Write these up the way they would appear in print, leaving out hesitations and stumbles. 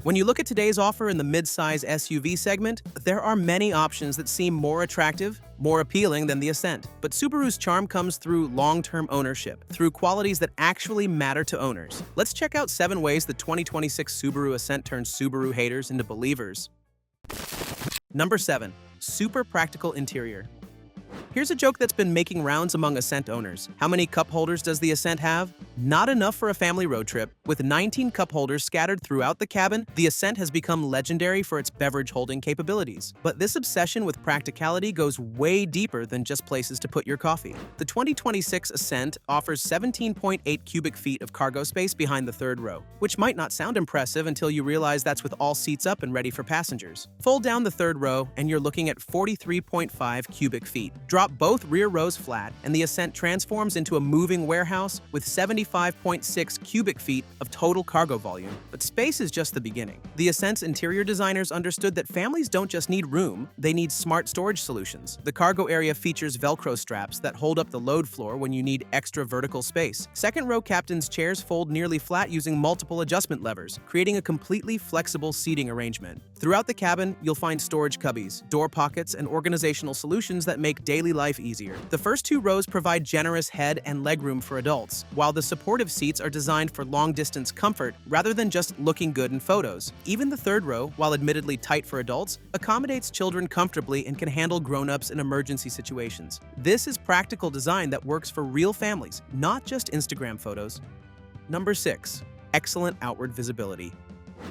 When you look at today's offer in the mid-size SUV segment, there are many options that seem more attractive, more appealing than the Ascent. But Subaru's charm comes through long-term ownership, through qualities that actually matter to owners. Let's check out 7 ways the 2026 Subaru Ascent turns Subaru haters into believers. Number 7. Super practical interior. Here's a joke that's been making rounds among Ascent owners. How many cup holders does the Ascent have? Not enough for a family road trip. With 19 cup holders scattered throughout the cabin, the Ascent has become legendary for its beverage holding capabilities. But this obsession with practicality goes way deeper than just places to put your coffee. The 2026 Ascent offers 17.8 cubic feet of cargo space behind the third row, which might not sound impressive until you realize that's with all seats up and ready for passengers. Fold down the third row, and you're looking at 43.5 cubic feet. Drop both rear rows flat, and the Ascent transforms into a moving warehouse with 75.6 cubic feet of total cargo volume. But space is just the beginning. The Ascent's interior designers understood that families don't just need room, they need smart storage solutions. The cargo area features Velcro straps that hold up the load floor when you need extra vertical space. Second row captain's chairs fold nearly flat using multiple adjustment levers, creating a completely flexible seating arrangement. Throughout the cabin, you'll find storage cubbies, door pockets, and organizational solutions that make daily life easier. The first 2 rows provide generous head and legroom for adults, while the supportive seats are designed for long-distance comfort rather than just looking good in photos. Even the third row, while admittedly tight for adults, accommodates children comfortably and can handle grown-ups in emergency situations. This is practical design that works for real families, not just Instagram photos. Number 6. Excellent outward visibility.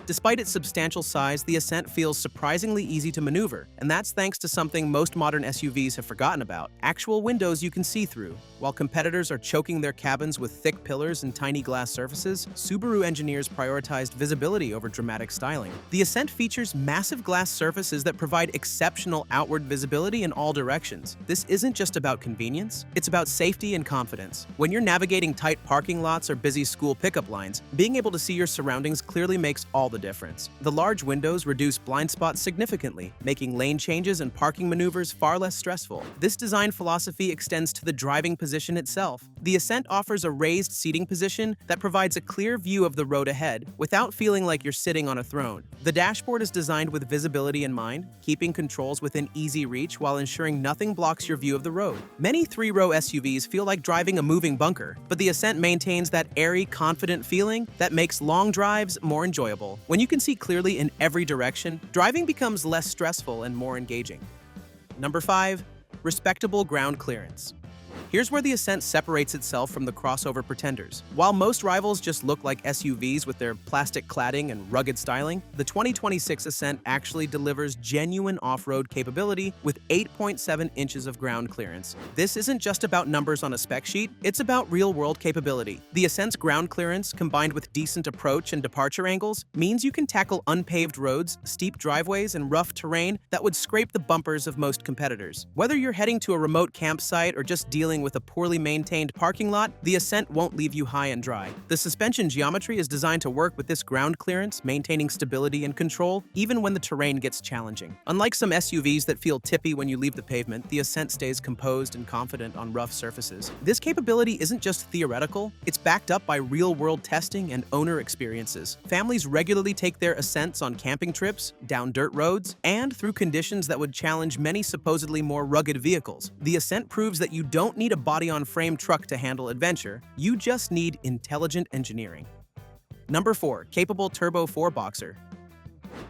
Despite its substantial size, the Ascent feels surprisingly easy to maneuver, and that's thanks to something most modern SUVs have forgotten about: actual windows you can see through. While competitors are choking their cabins with thick pillars and tiny glass surfaces, Subaru engineers prioritized visibility over dramatic styling. The Ascent features massive glass surfaces that provide exceptional outward visibility in all directions. This isn't just about convenience, it's about safety and confidence. When you're navigating tight parking lots or busy school pickup lines, being able to see your surroundings clearly makes all the difference. The large windows reduce blind spots significantly, making lane changes and parking maneuvers far less stressful. This design philosophy extends to the driving position itself. The Ascent offers a raised seating position that provides a clear view of the road ahead without feeling like you're sitting on a throne. The dashboard is designed with visibility in mind, keeping controls within easy reach while ensuring nothing blocks your view of the road. Many 3-row SUVs feel like driving a moving bunker, but the Ascent maintains that airy, confident feeling that makes long drives more enjoyable. When you can see clearly in every direction, driving becomes less stressful and more engaging. Number 5. Respectable ground clearance. Here's where the Ascent separates itself from the crossover pretenders. While most rivals just look like SUVs with their plastic cladding and rugged styling, the 2026 Ascent actually delivers genuine off-road capability with 8.7 inches of ground clearance. This isn't just about numbers on a spec sheet, it's about real-world capability. The Ascent's ground clearance, combined with decent approach and departure angles, means you can tackle unpaved roads, steep driveways, and rough terrain that would scrape the bumpers of most competitors. Whether you're heading to a remote campsite or just dealing with a poorly maintained parking lot, the Ascent won't leave you high and dry. The suspension geometry is designed to work with this ground clearance, maintaining stability and control even when the terrain gets challenging. Unlike some SUVs that feel tippy when you leave the pavement, the Ascent stays composed and confident on rough surfaces. This capability isn't just theoretical, it's backed up by real-world testing and owner experiences. Families regularly take their Ascents on camping trips, down dirt roads, and through conditions that would challenge many supposedly more rugged vehicles. The Ascent proves that you don't need a body-on-frame truck to handle adventure, you just need intelligent engineering. Number 4. Capable Turbo 4-boxer.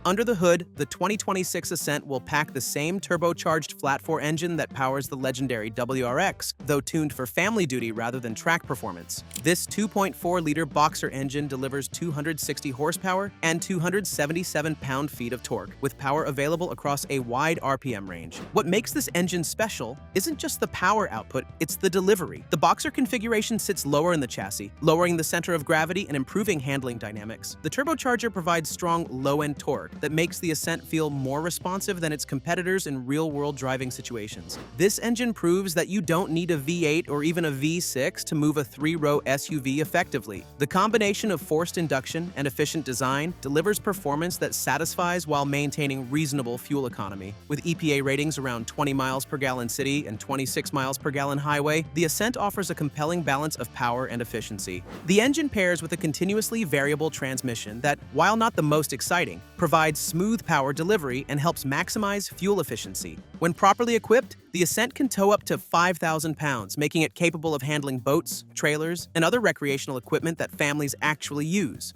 Under the hood, the 2026 Ascent will pack the same turbocharged flat-4 engine that powers the legendary WRX, though tuned for family duty rather than track performance. This 2.4-liter boxer engine delivers 260 horsepower and 277 pound-feet of torque, with power available across a wide RPM range. What makes this engine special isn't just the power output, it's the delivery. The boxer configuration sits lower in the chassis, lowering the center of gravity and improving handling dynamics. The turbocharger provides strong low-end torque, that makes the Ascent feel more responsive than its competitors in real-world driving situations. This engine proves that you don't need a V8 or even a V6 to move a three-row SUV effectively. The combination of forced induction and efficient design delivers performance that satisfies while maintaining reasonable fuel economy. With EPA ratings around 20 miles per gallon city and 26 miles per gallon highway, the Ascent offers a compelling balance of power and efficiency. The engine pairs with a continuously variable transmission that, while not the most exciting, provides smooth power delivery and helps maximize fuel efficiency. When properly equipped, the Ascent can tow up to 5,000 pounds, making it capable of handling boats, trailers, and other recreational equipment that families actually use.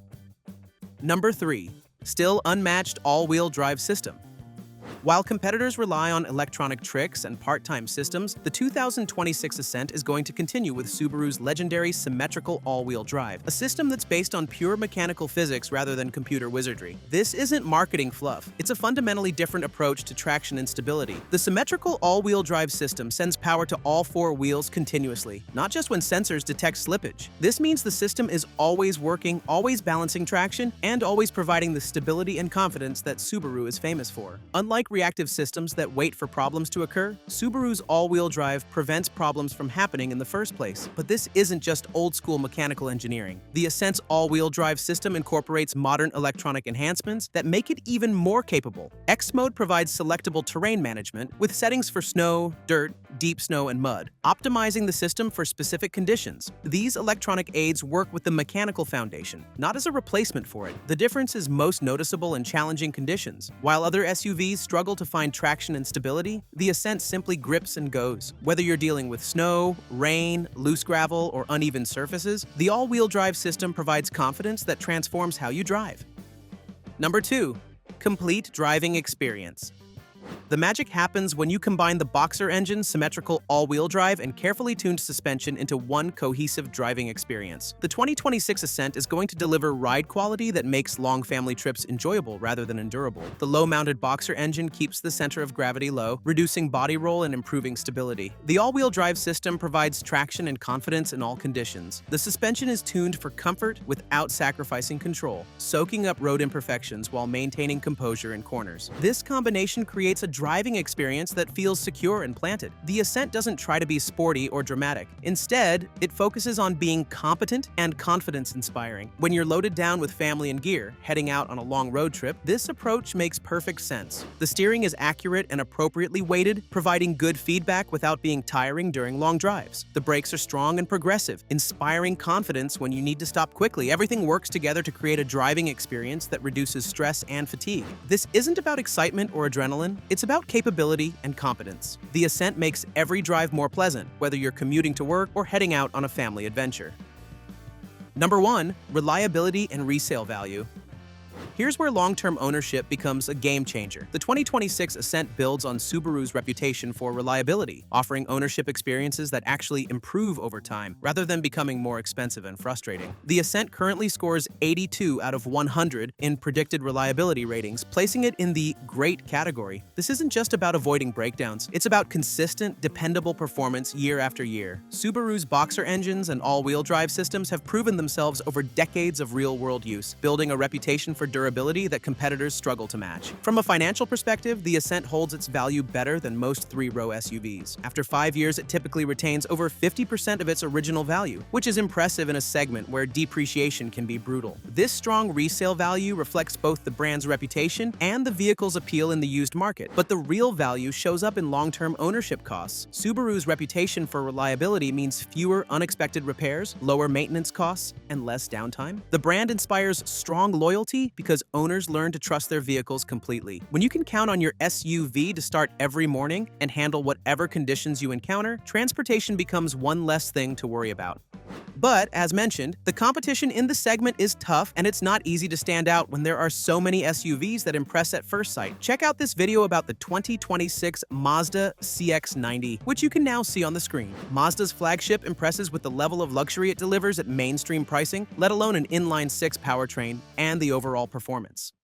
Number 3. Still unmatched all-wheel drive system. While competitors rely on electronic tricks and part-time systems, the 2026 Ascent is going to continue with Subaru's legendary symmetrical all-wheel drive, a system that's based on pure mechanical physics rather than computer wizardry. This isn't marketing fluff. It's a fundamentally different approach to traction and stability. The symmetrical all-wheel drive system sends power to all four wheels continuously, not just when sensors detect slippage. This means the system is always working, always balancing traction, and always providing the stability and confidence that Subaru is famous for. Unlike reactive systems that wait for problems to occur, Subaru's all-wheel drive prevents problems from happening in the first place. But this isn't just old-school mechanical engineering. The Ascent's all-wheel drive system incorporates modern electronic enhancements that make it even more capable. X Mode provides selectable terrain management with settings for snow, dirt, deep snow, and mud, optimizing the system for specific conditions. These electronic aids work with the mechanical foundation, not as a replacement for it. The difference is most noticeable in challenging conditions. While other SUVs struggle to find traction and stability, the Ascent simply grips and goes. Whether you're dealing with snow, rain, loose gravel, or uneven surfaces, the all-wheel drive system provides confidence that transforms how you drive. Number 2. Complete driving experience. The magic happens when you combine the Boxer engine's symmetrical all-wheel drive and carefully tuned suspension into one cohesive driving experience. The 2026 Ascent is going to deliver ride quality that makes long family trips enjoyable rather than endurable. The low-mounted Boxer engine keeps the center of gravity low, reducing body roll and improving stability. The all-wheel drive system provides traction and confidence in all conditions. The suspension is tuned for comfort without sacrificing control, soaking up road imperfections while maintaining composure in corners. This combination creates a driving experience that feels secure and planted. The Ascent doesn't try to be sporty or dramatic. Instead, it focuses on being competent and confidence-inspiring. When you're loaded down with family and gear, heading out on a long road trip, this approach makes perfect sense. The steering is accurate and appropriately weighted, providing good feedback without being tiring during long drives. The brakes are strong and progressive, inspiring confidence when you need to stop quickly. Everything works together to create a driving experience that reduces stress and fatigue. This isn't about excitement or adrenaline. It's about capability and competence. The Ascent makes every drive more pleasant, whether you're commuting to work or heading out on a family adventure. Number 1. Reliability and resale value. Here's where long-term ownership becomes a game changer. The 2026 Ascent builds on Subaru's reputation for reliability, offering ownership experiences that actually improve over time, rather than becoming more expensive and frustrating. The Ascent currently scores 82 out of 100 in predicted reliability ratings, placing it in the great category. This isn't just about avoiding breakdowns, it's about consistent, dependable performance year after year. Subaru's Boxer engines and all-wheel drive systems have proven themselves over decades of real-world use, building a reputation for durability that competitors struggle to match. From a financial perspective, the Ascent holds its value better than most three-row SUVs. After 5 years, it typically retains over 50% of its original value, which is impressive in a segment where depreciation can be brutal. This strong resale value reflects both the brand's reputation and the vehicle's appeal in the used market, but the real value shows up in long-term ownership costs. Subaru's reputation for reliability means fewer unexpected repairs, lower maintenance costs, and less downtime. The brand inspires strong loyalty because owners learn to trust their vehicles completely. When you can count on your SUV to start every morning and handle whatever conditions you encounter, transportation becomes one less thing to worry about. But, as mentioned, the competition in the segment is tough, and it's not easy to stand out when there are so many SUVs that impress at first sight. Check out this video about the 2026 Mazda CX-90, which you can now see on the screen. Mazda's flagship impresses with the level of luxury it delivers at mainstream pricing, let alone an inline-six powertrain, and the overall performance.